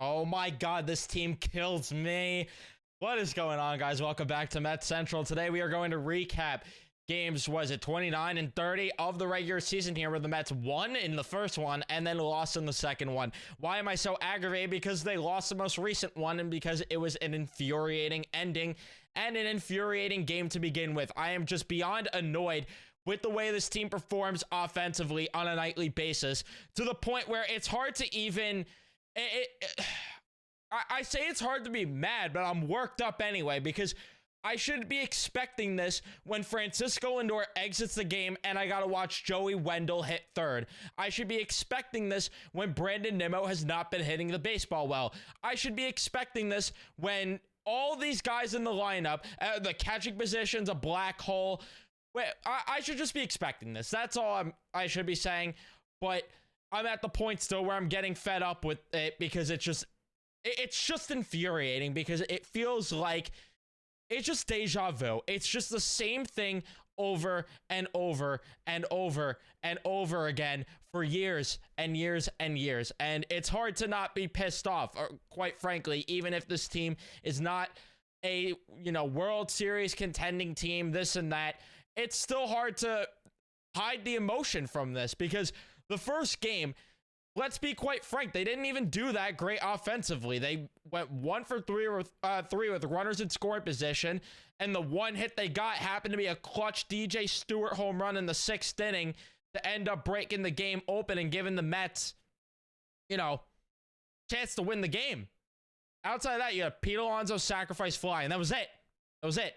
Oh my god, this team kills me. What is going on, guys? Welcome back to METS Central. Today we are going to recap games, was it 29 and 30 of the regular season here, where the Mets won in the first one and then lost in the second one. Why am I so aggravated? Because they lost the most recent one and because it was an infuriating ending and an infuriating game to begin with. I am just beyond annoyed with the way this team performs offensively on a nightly basis, to the point where it's hard to even... I say it's hard to be mad, but I'm worked up anyway, because I should be expecting this when Francisco Lindor exits the game and I gotta watch Joey Wendell hit third. I should be expecting this when Brandon Nimmo has not been hitting the baseball well. I should be expecting this when all these guys in the lineup, the catching position's a black hole. I should just be expecting this. That's all I should be saying, but I'm at the point still where I'm getting fed up with it, because it's just infuriating, because it feels like it's just deja vu. It's just the same thing over and over and over and over again for years and years and years. And it's hard to not be pissed off, or quite frankly, even if this team is not a, World Series contending team, this and that, it's still hard to hide the emotion from this, because the first game, let's be quite frank, they didn't even do that great offensively. They went 1 for 3 with runners in scoring position, and the one hit they got happened to be a clutch DJ Stewart home run in the 6th inning to end up breaking the game open and giving the Mets, chance to win the game. Outside of that, you had Pete Alonso sacrifice fly, and that was it.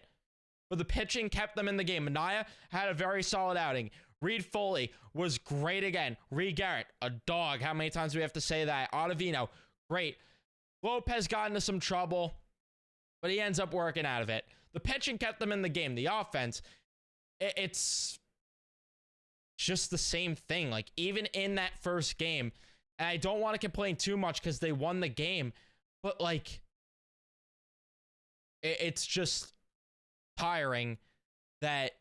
But the pitching kept them in the game. Manaea had a very solid outing. Reed Foley was great again. Reed Garrett, a dog. How many times do we have to say that? Ottavino, great. Lopez got into some trouble, but he ends up working out of it. The pitching kept them in the game. The offense, it's just the same thing. Like, even in that first game, and I don't want to complain too much because they won the game, but, it's just tiring that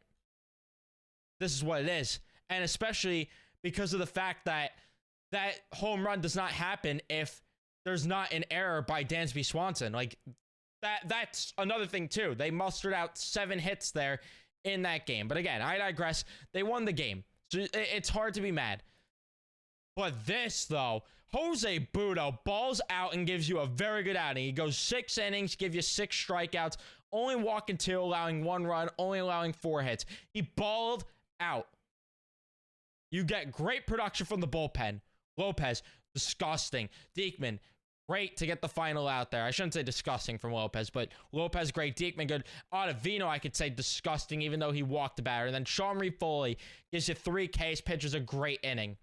this is what it is. And especially because of the fact that that home run does not happen if there's not an error by Dansby Swanson. That's another thing too. They mustered out 7 hits there in that game. But again, I digress. They won the game, so it's hard to be mad. But this, though, Jose Butto balls out and gives you a very good outing. He goes 6 innings, give you 6 strikeouts, only walking 2, allowing 1 run, only allowing 4 hits. He balled out. You get great production from the bullpen. Lopez, disgusting. Diekman, great to get the final out there. I shouldn't say disgusting from Lopez, but Lopez, great. Diekman, good. Ottavino, I could say disgusting, even though he walked the batter. And then Sean Reed Foley gives you 3 Ks, pitches a great inning.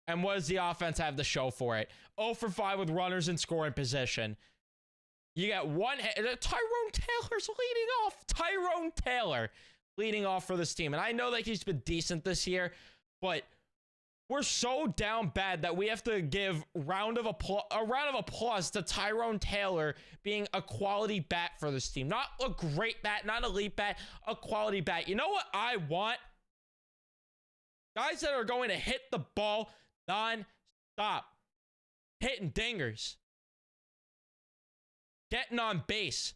And what does the offense have to show for it? 0 for 5 with runners in scoring position. You got 1 hit. Tyrone Taylor's leading off. Tyrone Taylor leading off for this team. And I know that he's been decent this year, but we're so down bad that we have to give a round of applause to Tyrone Taylor being a quality bat for this team. Not a great bat, not elite bat, a quality bat. You know what I want? Guys that are going to hit the ball non-stop. Hitting dingers. Getting on base.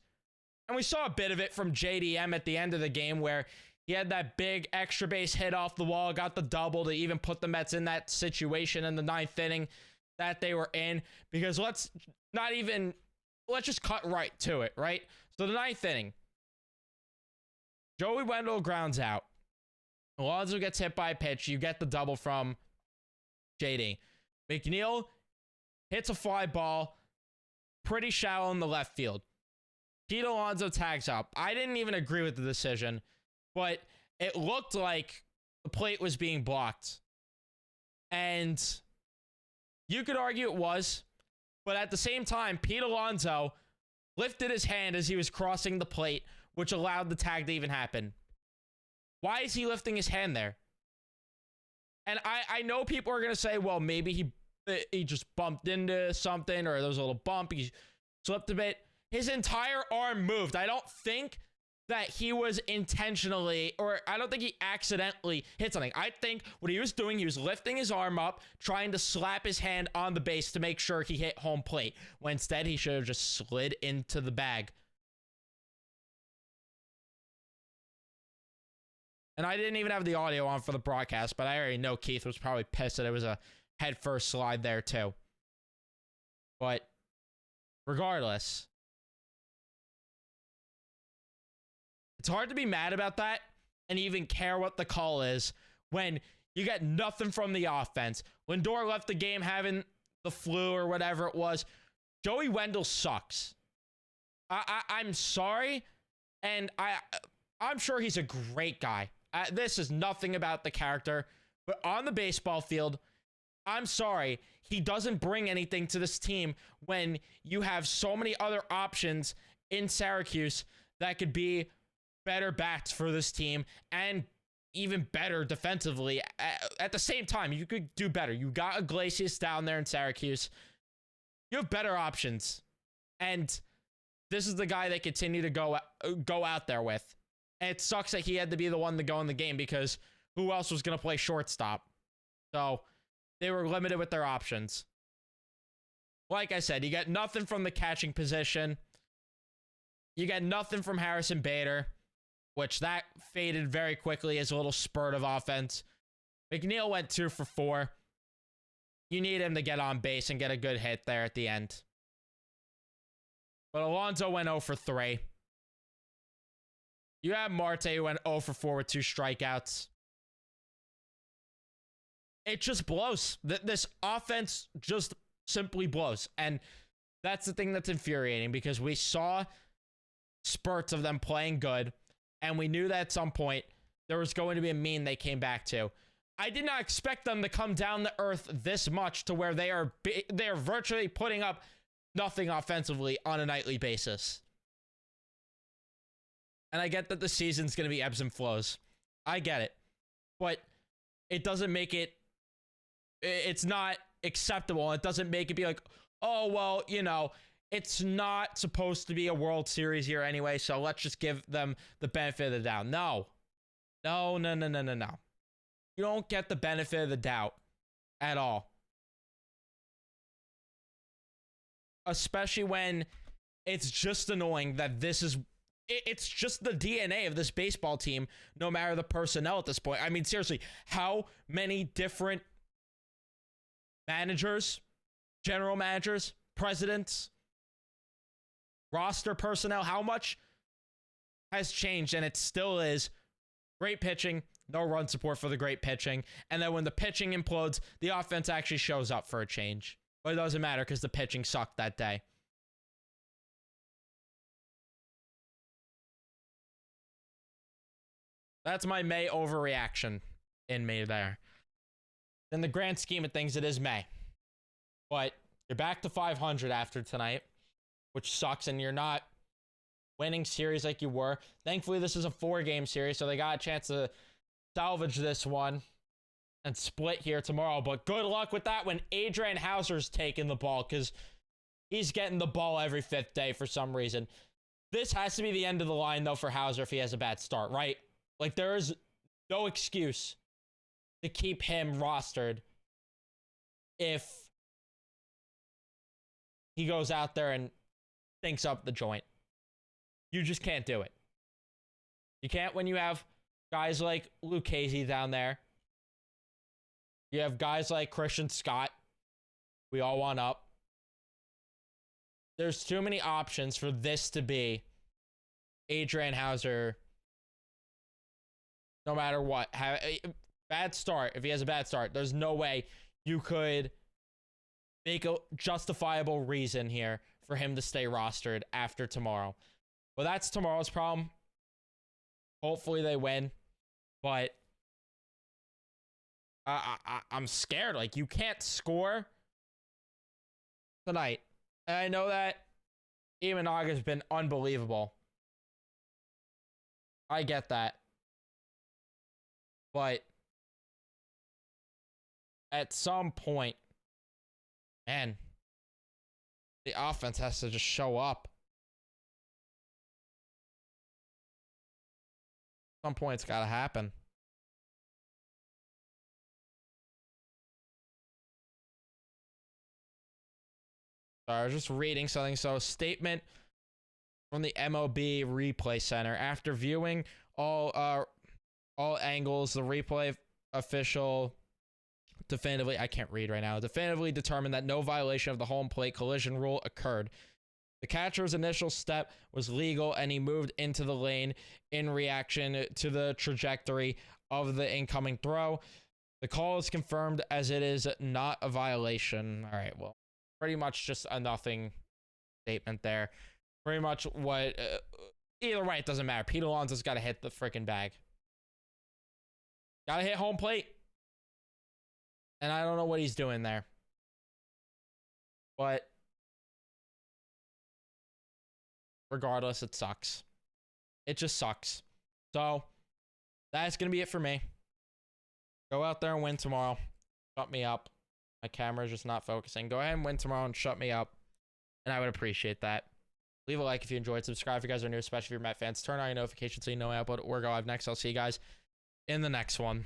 And we saw a bit of it from JDM at the end of the game, where he had that big extra base hit off the wall, got the double to even put the Mets in that situation in the 9th inning that they were in. Because let's just cut right to it, right? So the 9th inning, Joey Wendell grounds out. Alonso gets hit by a pitch. You get the double from JD. McNeil hits a fly ball pretty shallow in the left field. Pete Alonso tags up. I didn't even agree with the decision, but it looked like the plate was being blocked. And you could argue it was, but at the same time, Pete Alonso lifted his hand as he was crossing the plate, which allowed the tag to even happen. Why is he lifting his hand there? And I know people are going to say, well, maybe he just bumped into something, or there was a little bump. He slipped a bit. His entire arm moved. I don't think that he was intentionally, or I don't think he accidentally hit something. I think what he was doing, he was lifting his arm up, trying to slap his hand on the base to make sure he hit home plate, when instead he should have just slid into the bag. And I didn't even have the audio on for the broadcast, but I already know Keith was probably pissed that it was a head first slide there too. But regardless, it's hard to be mad about that and even care what the call is when you get nothing from the offense. Lindor left the game having the flu or whatever it was. Joey Wendell sucks. I'm sorry, and I'm sure he's a great guy. This is nothing about the character, but on the baseball field, I'm sorry, he doesn't bring anything to this team when you have so many other options in Syracuse that could be better bats for this team and even better defensively. At the same time, you could do better. You got Iglesias down there in Syracuse. You have better options. And this is the guy they continue to go out there with. And it sucks that he had to be the one to go in the game because who else was going to play shortstop? So they were limited with their options. Like I said, you got nothing from the catching position. You got nothing from Harrison Bader, which that faded very quickly as a little spurt of offense. McNeil went 2 for 4. You need him to get on base and get a good hit there at the end. But Alonso went 0 for 3. You have Marte who went 0 for 4 with 2 strikeouts. It just blows. This offense just simply blows. And that's the thing that's infuriating because we saw spurts of them playing good. And we knew that at some point there was going to be a mean they came back to. I did not expect them to come down to earth this much to where they are virtually putting up nothing offensively on a nightly basis. And I get that the season's going to be ebbs and flows. I get it. But it doesn't make it... It's not acceptable. It doesn't make it be like, oh, well, you know, it's not supposed to be a World Series here anyway, so let's just give them the benefit of the doubt. No. No. You don't get the benefit of the doubt at all. Especially when it's just annoying that this is... It's just the DNA of this baseball team, no matter the personnel at this point. I mean, seriously, how many different managers, general managers, presidents, roster personnel, how much has changed? And it still is great pitching, no run support for the great pitching. And then when the pitching implodes, the offense actually shows up for a change. But it doesn't matter because the pitching sucked that day. That's my May overreaction in May there. In the grand scheme of things, it is May. But you're back to 500 after tonight, which sucks, and you're not winning series like you were. Thankfully, this is a 4-game series, so they got a chance to salvage this one and split here tomorrow. But good luck with that when Adrian Hauser's taking the ball, because he's getting the ball every 5th day for some reason. This has to be the end of the line, though, for Hauser if he has a bad start, right? Like, there is no excuse to keep him rostered if he goes out there and stinks up the joint. You just can't do it. You can't when you have guys like Lucchesi down there. You have guys like Christian Scott. We all want up. There's too many options for this to be Adrian Hauser. No matter what, have a bad start. If he has a bad start, there's no way you could make a justifiable reason here for him to stay rostered after tomorrow. Well, that's tomorrow's problem. Hopefully they win, but I'm scared. Like, you can't score tonight. And I know that Imanaga's been unbelievable. I get that. But at some point, man, the offense has to just show up. At some point, it's got to happen. So I was just reading something. So, statement from the MLB Replay Center. After viewing all angles, the replay official definitively, I can't read right now, definitively determined that no violation of the home plate collision rule occurred. The catcher's initial step was legal, and he moved into the lane in reaction to the trajectory of the incoming throw. The call is confirmed as it is not a violation. All right, well, pretty much just a nothing statement there. Pretty much what, either way, it doesn't matter. Pete Alonso's got to hit the freaking bag. Got to hit home plate. And I don't know what he's doing there. But regardless, it sucks. It just sucks. So that's going to be it for me. Go out there and win tomorrow. Shut me up. My camera's just not focusing. Go ahead and win tomorrow and shut me up. And I would appreciate that. Leave a like if you enjoyed. Subscribe if you guys are new, especially if you're Met fans. Turn on your notifications so you know when I upload or go live next. I'll see you guys in the next one.